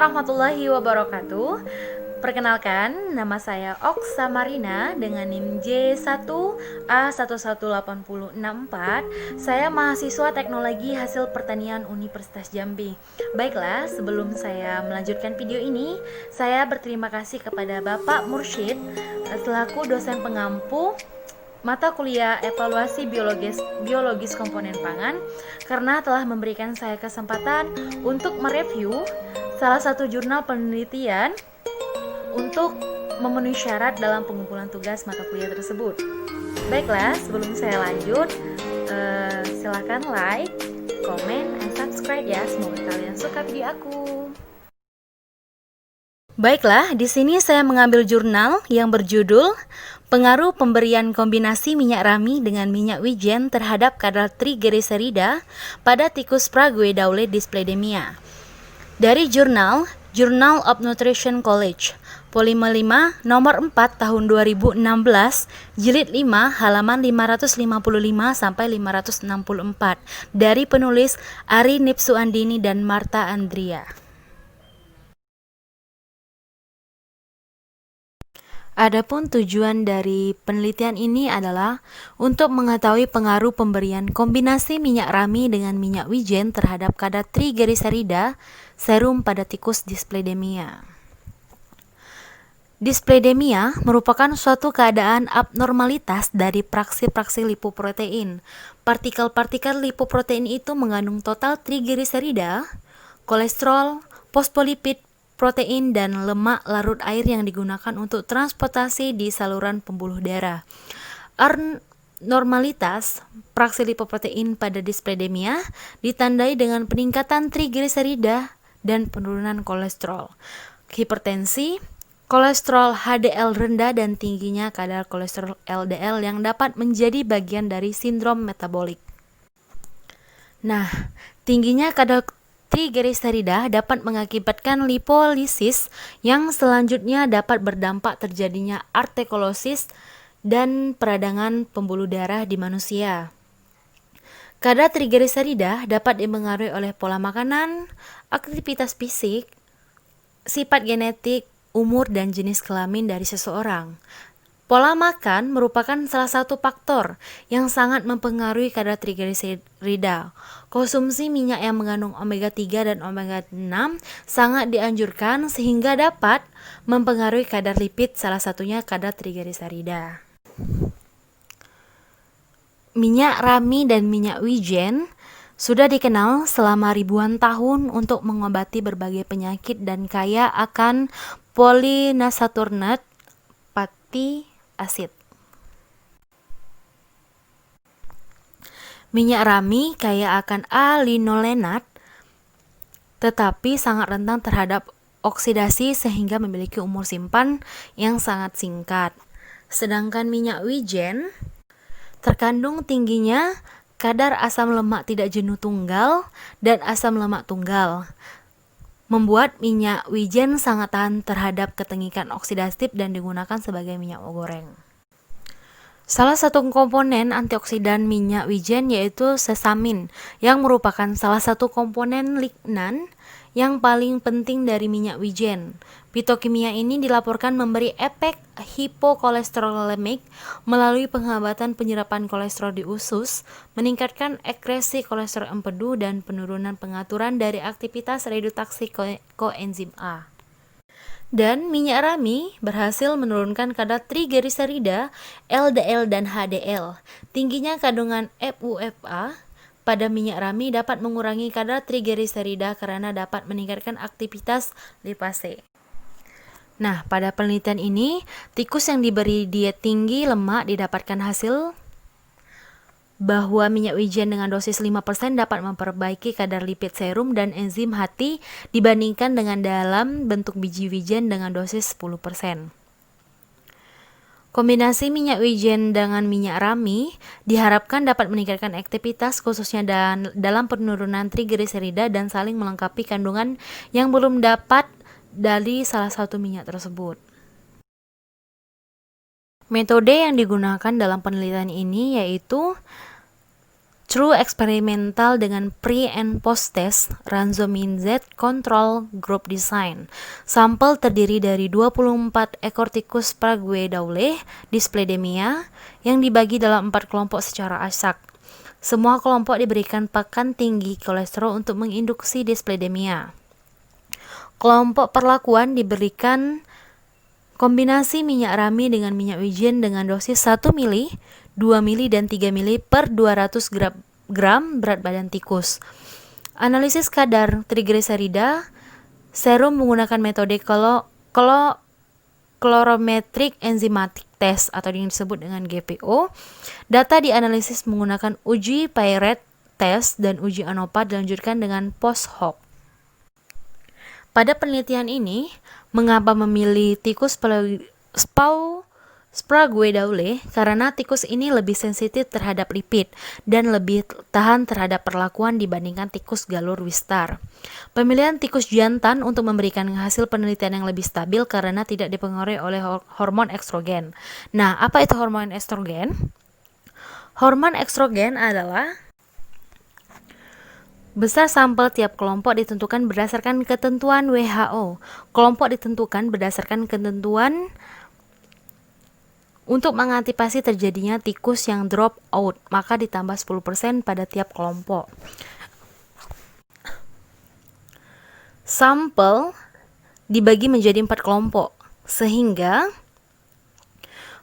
warahmatullahi wabarakatuh. Perkenalkan, nama saya Oksa Marina dengan NIM J1A11864. Saya mahasiswa Teknologi Hasil Pertanian Universitas Jambi. Baiklah, sebelum saya melanjutkan video ini, saya berterima kasih kepada Bapak Mursyid selaku dosen pengampu mata kuliah evaluasi biologis komponen pangan karena telah memberikan saya kesempatan untuk mereview salah satu jurnal penelitian untuk memenuhi syarat dalam pengumpulan tugas mata kuliah tersebut. Baiklah, sebelum saya lanjut, silakan like, komen, and subscribe ya. Semoga kalian suka video aku. Baiklah, di sini saya mengambil jurnal yang berjudul Pengaruh Pemberian Kombinasi Minyak Rami dengan Minyak Wijen terhadap kadar Triglycerida pada tikus Praguedaule dyspledemia. Dari jurnal Journal of Nutrition College, volume 5, nomor 4 tahun 2016, jilid 5, halaman 555 sampai 564 dari penulis Ari Nipsuandini dan Marta Andria. Adapun tujuan dari penelitian ini adalah untuk mengetahui pengaruh pemberian kombinasi minyak rami dengan minyak wijen terhadap kadar triglycerida serum pada tikus dyspledemia. Dyspledemia merupakan suatu keadaan abnormalitas dari praksi-praksi lipoprotein. Partikel-partikel lipoprotein itu mengandung total triglycerida, kolesterol, fosfolipid, protein, dan lemak larut air yang digunakan untuk transportasi di saluran pembuluh darah. Normalitas praksi lipoprotein pada dyspledemia ditandai dengan peningkatan triglycerida dan penurunan kolesterol, hipertensi, kolesterol HDL rendah, dan tingginya kadar kolesterol LDL yang dapat menjadi bagian dari sindrom metabolik. Nah, tingginya kadar triglycerida dapat mengakibatkan lipolisis yang selanjutnya dapat berdampak terjadinya arteriosklerosis dan peradangan pembuluh darah di manusia. Kadar triglycerida dapat dipengaruhi oleh pola makanan, aktivitas fisik, sifat genetik, umur, dan jenis kelamin dari seseorang. Pola makan merupakan salah satu faktor yang sangat mempengaruhi kadar triglycerida. Konsumsi minyak yang mengandung omega 3 dan omega 6 sangat dianjurkan sehingga dapat mempengaruhi kadar lipid, salah satunya kadar triglycerida. Minyak rami dan minyak wijen sudah dikenal selama ribuan tahun untuk mengobati berbagai penyakit dan kaya akan polyunsaturated fatty acid. Minyak rami kaya akan A-linolenat tetapi sangat rentan terhadap oksidasi sehingga memiliki umur simpan yang sangat singkat. Sedangkan minyak wijen terkandung tingginya kadar asam lemak tidak jenuh tunggal dan asam lemak tunggal, membuat minyak wijen sangat tahan terhadap ketengikan oksidatif dan digunakan sebagai minyak goreng. Salah satu komponen antioksidan minyak wijen yaitu sesamin, yang merupakan salah satu komponen lignan yang paling penting dari minyak wijen. Fitokimia ini dilaporkan memberi efek hipokolesterolemik melalui penghambatan penyerapan kolesterol di usus, meningkatkan ekskresi kolesterol empedu, dan penurunan pengaturan dari aktivitas reduksi koenzim A. Dan minyak rami berhasil menurunkan kadar triglycerida, LDL, dan HDL. Tingginya kandungan FUFA pada minyak rami dapat mengurangi kadar triglycerida karena dapat meningkatkan aktivitas lipase. Nah, pada penelitian ini, tikus yang diberi diet tinggi lemak didapatkan hasil bahwa minyak wijen dengan dosis 5% dapat memperbaiki kadar lipid serum dan enzim hati dibandingkan dengan dalam bentuk biji wijen dengan dosis 10%. Kombinasi minyak wijen dengan minyak rami diharapkan dapat meningkatkan aktivitas khususnya dalam penurunan triglycerida dan saling melengkapi kandungan yang belum dapat dari salah satu minyak tersebut. Metode yang digunakan dalam penelitian ini yaitu True eksperimental dengan pre and post test randomized Z control group design. Sampel terdiri dari 24 ekor tikus Prague Dawley dyslipidemia yang dibagi dalam 4 kelompok secara acak. Semua kelompok diberikan pakan tinggi kolesterol untuk menginduksi dyslipidemia. Kelompok perlakuan diberikan kombinasi minyak rami dengan minyak wijen dengan dosis 1 mili, 2 mili, dan 3 mili per 200 gram berat badan tikus. Analisis kadar trigliserida serum menggunakan metode colorimetric enzymatic test atau yang disebut dengan GPO. Data dianalisis menggunakan uji Pierret test dan uji ANOPA dilanjutkan dengan post hoc. Pada penelitian ini, mengapa memilih tikus Prague Dawley? Karena tikus ini lebih sensitif terhadap lipid dan lebih tahan terhadap perlakuan dibandingkan tikus galur Wistar. Pemilihan tikus jantan untuk memberikan hasil penelitian yang lebih stabil karena tidak dipengaruhi oleh hormon estrogen. Nah, apa itu hormon estrogen? Hormon estrogen adalah besar sampel tiap kelompok ditentukan berdasarkan ketentuan WHO. Kelompok ditentukan berdasarkan ketentuan untuk mengantisipasi terjadinya tikus yang drop out, maka ditambah 10% pada tiap kelompok. Sampel dibagi menjadi 4 kelompok, sehingga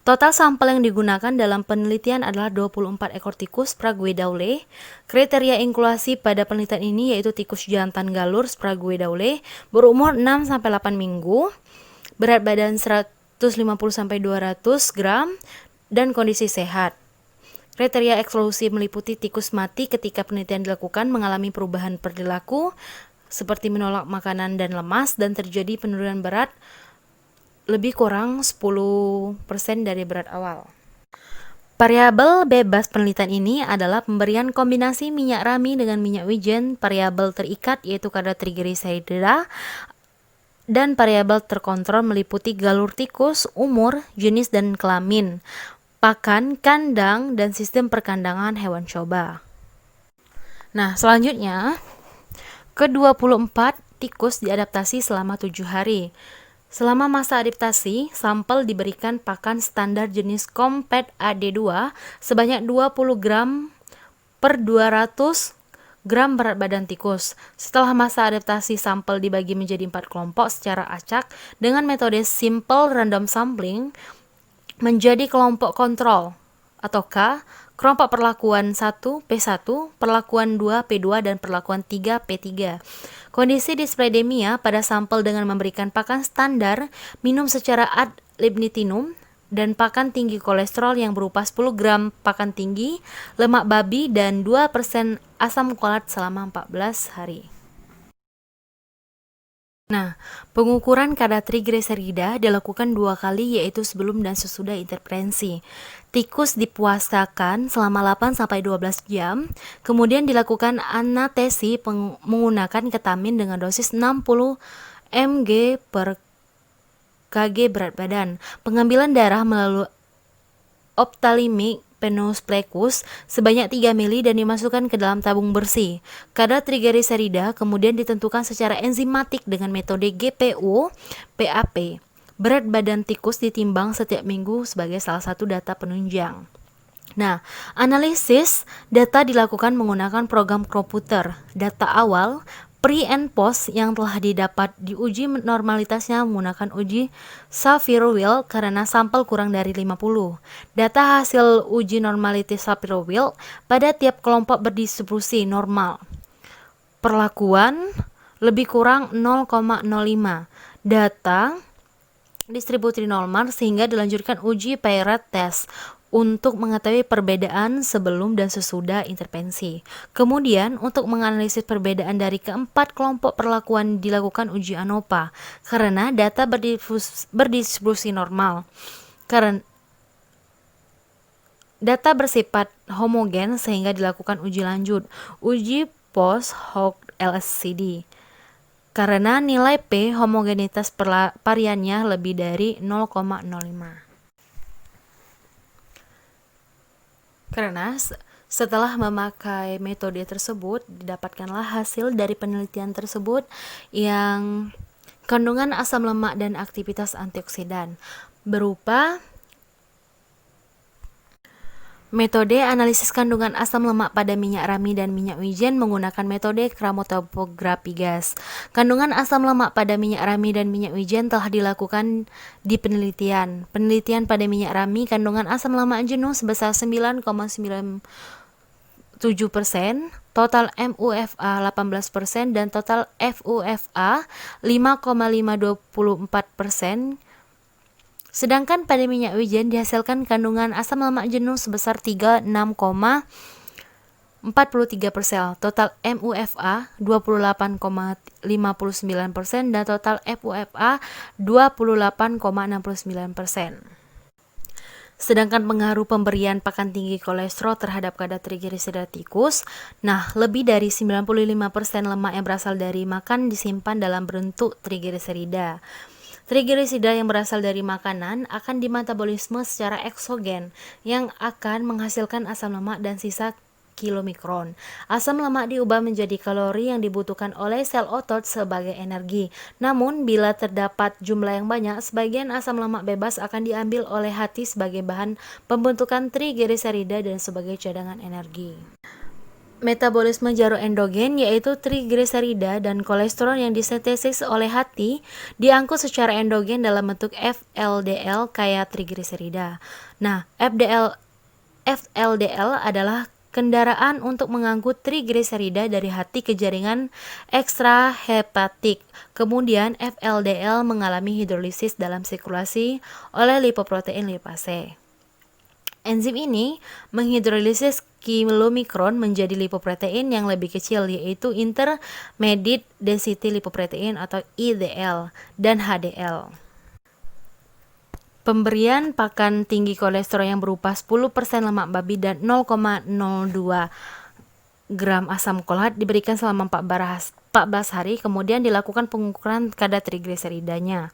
total sampel yang digunakan dalam penelitian adalah 24 ekor tikus Prague Dawley. Kriteria inklusi pada penelitian ini yaitu tikus jantan galur Prague Dawley berumur 6-8 minggu, berat badan 150-200 gram, dan kondisi sehat. Kriteria eksklusi meliputi tikus mati ketika penelitian dilakukan, mengalami perubahan perilaku seperti menolak makanan dan lemas, dan terjadi penurunan berat lebih kurang 10% dari berat awal. Variabel bebas penelitian ini adalah pemberian kombinasi minyak rami dengan minyak wijen, variabel terikat yaitu kadar trigliserida, dan variabel terkontrol meliputi galur tikus, umur, jenis dan kelamin, pakan, kandang, dan sistem perkandangan hewan coba. Nah, selanjutnya, ke-24 tikus diadaptasi selama 7 hari. Selama masa adaptasi, sampel diberikan pakan standar jenis Compet AD2 sebanyak 20 gram per 200 gram berat badan tikus. Setelah masa adaptasi, sampel dibagi menjadi 4 kelompok secara acak dengan metode simple random sampling menjadi kelompok kontrol atau K, kelompok perlakuan 1 P1, perlakuan 2 P2, dan perlakuan 3 P3. Kondisi dyslipidemia pada sampel dengan memberikan pakan standar, minum secara ad libitum, dan pakan tinggi kolesterol yang berupa 10 gram pakan tinggi, lemak babi, dan 2% asam folat selama 14 hari. Nah, pengukuran kadar trigliserida dilakukan 2 kali yaitu sebelum dan sesudah intervensi. Tikus dipuasakan selama 8-12 jam, kemudian dilakukan anestesi menggunakan ketamin dengan dosis 60 mg per kg berat badan. Pengambilan darah melalui ophthalmic venous plecus sebanyak 3 mili dan dimasukkan ke dalam tabung bersih. Kadar trigliserida kemudian ditentukan secara enzimatik dengan metode GPO PAP. Berat badan tikus ditimbang setiap minggu sebagai salah satu data penunjang. Nah, analisis data dilakukan menggunakan program komputer. Data awal, pre and post yang telah didapat diuji normalitasnya menggunakan uji Shapiro-Wilk karena sampel kurang dari 50. Data hasil uji normalitas Shapiro-Wilk pada tiap kelompok berdistribusi normal. Perlakuan lebih kurang 0,05. Data distribusi normal sehingga dilanjutkan uji Pierret test untuk mengetahui perbedaan sebelum dan sesudah intervensi. Kemudian, untuk menganalisis perbedaan dari keempat kelompok perlakuan dilakukan uji ANOPA karena data berdistribusi normal. Karena data bersifat homogen sehingga dilakukan uji lanjut, uji post hoc LSCD. Karena nilai P homogenitas variannya lebih dari 0,05. Karena Setelah memakai metode tersebut, didapatkanlah hasil dari penelitian tersebut yang kandungan asam lemak dan aktivitas antioksidan berupa metode analisis kandungan asam lemak pada minyak rami dan minyak wijen menggunakan metode kromatografi gas. Kandungan asam lemak pada minyak rami dan minyak wijen telah dilakukan di penelitian. Penelitian pada minyak rami, kandungan asam lemak jenuh sebesar 9,97%, total MUFA 18%, dan total FUFA 5,524%. Sedangkan pada minyak wijen dihasilkan kandungan asam lemak jenuh sebesar 36,43%, total MUFA 28,59%, dan total FUFA 28,69%. Sedangkan pengaruh pemberian pakan tinggi kolesterol terhadap kadar trigliserida tikus, lebih dari 95% lemak yang berasal dari makan disimpan dalam bentuk trigliserida. Trigliserida yang berasal dari makanan akan dimetabolisme secara eksogen yang akan menghasilkan asam lemak dan sisa kilomikron. Asam lemak diubah menjadi kalori yang dibutuhkan oleh sel otot sebagai energi. Namun, bila terdapat jumlah yang banyak, sebagian asam lemak bebas akan diambil oleh hati sebagai bahan pembentukan trigliserida dan sebagai cadangan energi. Metabolisme jarum endogen, yaitu trigliserida dan kolesterol yang disintesis oleh hati, diangkut secara endogen dalam bentuk FLDL kaya trigliserida. FLDL adalah kendaraan untuk mengangkut trigliserida dari hati ke jaringan ekstrahepatik. Kemudian FLDL mengalami hidrolisis dalam sirkulasi oleh lipoprotein lipase. Enzim ini menghidrolisis kilomikron menjadi lipoprotein yang lebih kecil, yaitu intermediate density lipoprotein atau IDL dan HDL. Pemberian pakan tinggi kolesterol yang berupa 10% lemak babi dan 0,02 gram asam kolat diberikan selama 14 hari, kemudian dilakukan pengukuran kadar trigliseridanya.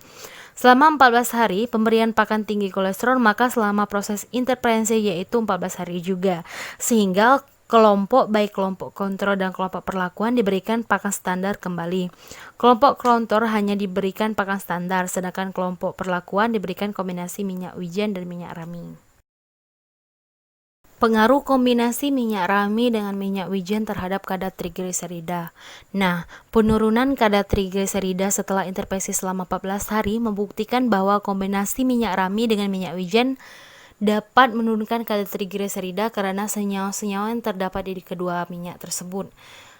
Selama 14 hari pemberian pakan tinggi kolesterol, maka selama proses interferensi yaitu 14 hari juga, sehingga baik kelompok kontrol dan kelompok perlakuan diberikan pakan standar kembali. Kelompok kontrol hanya diberikan pakan standar, sedangkan kelompok perlakuan diberikan kombinasi minyak wijen dan minyak rami. Pengaruh kombinasi minyak rami dengan minyak wijen terhadap kadar trigliserida. Penurunan kadar trigliserida setelah intervensi selama 14 hari membuktikan bahwa kombinasi minyak rami dengan minyak wijen dapat menurunkan kadar trigliserida karena senyawa-senyawa yang terdapat di kedua minyak tersebut.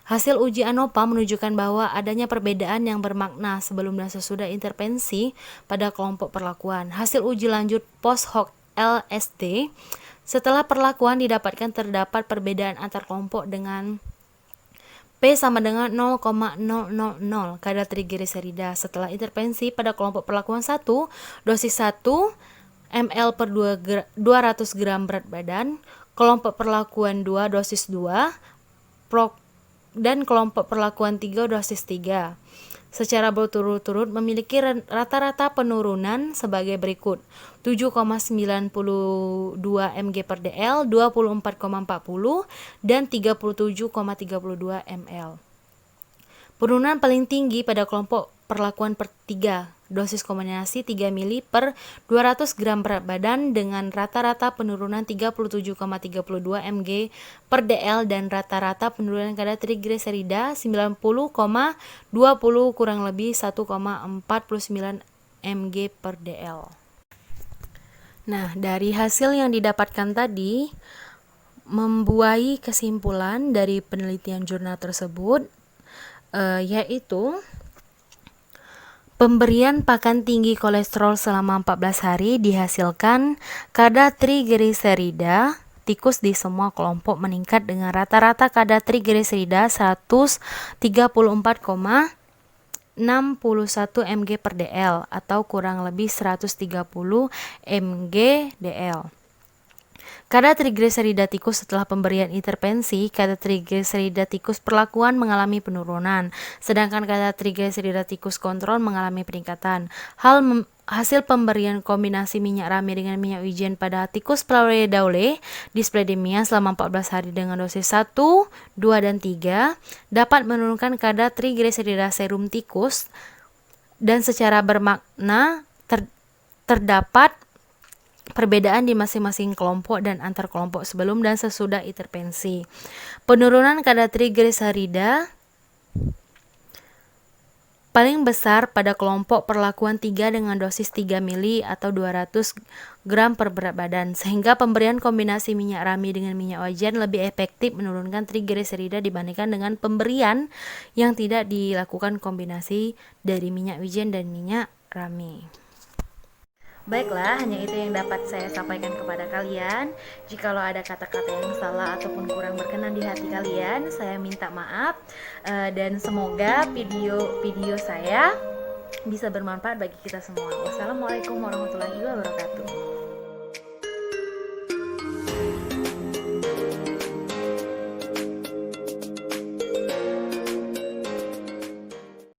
Hasil uji ANOVA menunjukkan bahwa adanya perbedaan yang bermakna sebelum dan sesudah intervensi pada kelompok perlakuan. Hasil uji lanjut post hoc LSD setelah perlakuan didapatkan terdapat perbedaan antar kelompok dengan P sama dengan 0,000 kadar trigliserida setelah intervensi pada kelompok perlakuan 1, dosis 1 ml per 200 gram berat badan, kelompok perlakuan 2, dosis 2, dan kelompok perlakuan 3, dosis 3. Secara berturut-turut memiliki rata-rata penurunan sebagai berikut: 7,92 mg per dl, 24,40 dan 37,32 ml. Penurunan paling tinggi pada kelompok perlakuan per 3, dosis kombinasi 3 ml per 200 gram berat badan dengan rata-rata penurunan 37,32 mg per dl dan rata-rata penurunan kadar trigliserida 90,20 kurang lebih 1,49 mg per dl. Dari hasil yang didapatkan tadi membuahi kesimpulan dari penelitian jurnal tersebut, yaitu pemberian pakan tinggi kolesterol selama 14 hari dihasilkan kadar trigliserida tikus di semua kelompok meningkat dengan rata-rata kadar trigliserida 134,61 mg per dl atau kurang lebih 130 mg dl. Kadar trigliserida tikus setelah pemberian intervensi, kadar trigliserida tikus perlakuan mengalami penurunan, sedangkan kadar trigliserida tikus kontrol mengalami peningkatan. hasil pemberian kombinasi minyak rami dengan minyak wijen pada tikus Pleuroides daule dyspledemia selama 14 hari dengan dosis 1, 2, dan 3 dapat menurunkan kadar trigliserida serum tikus, dan secara bermakna terdapat perbedaan di masing-masing kelompok dan antar kelompok sebelum dan sesudah intervensi. Penurunan kadar trigliserida paling besar pada kelompok perlakuan 3 dengan dosis 3 mili atau 200 gram per berat badan, sehingga pemberian kombinasi minyak rami dengan minyak wijen lebih efektif menurunkan trigliserida dibandingkan dengan pemberian yang tidak dilakukan kombinasi dari minyak wijen dan minyak rami. Baiklah, hanya itu yang dapat saya sampaikan kepada kalian. Jikalau ada kata-kata yang salah ataupun kurang berkenan di hati kalian, saya minta maaf. Dan semoga video saya bisa bermanfaat bagi kita semua. Wassalamualaikum warahmatullahi wabarakatuh.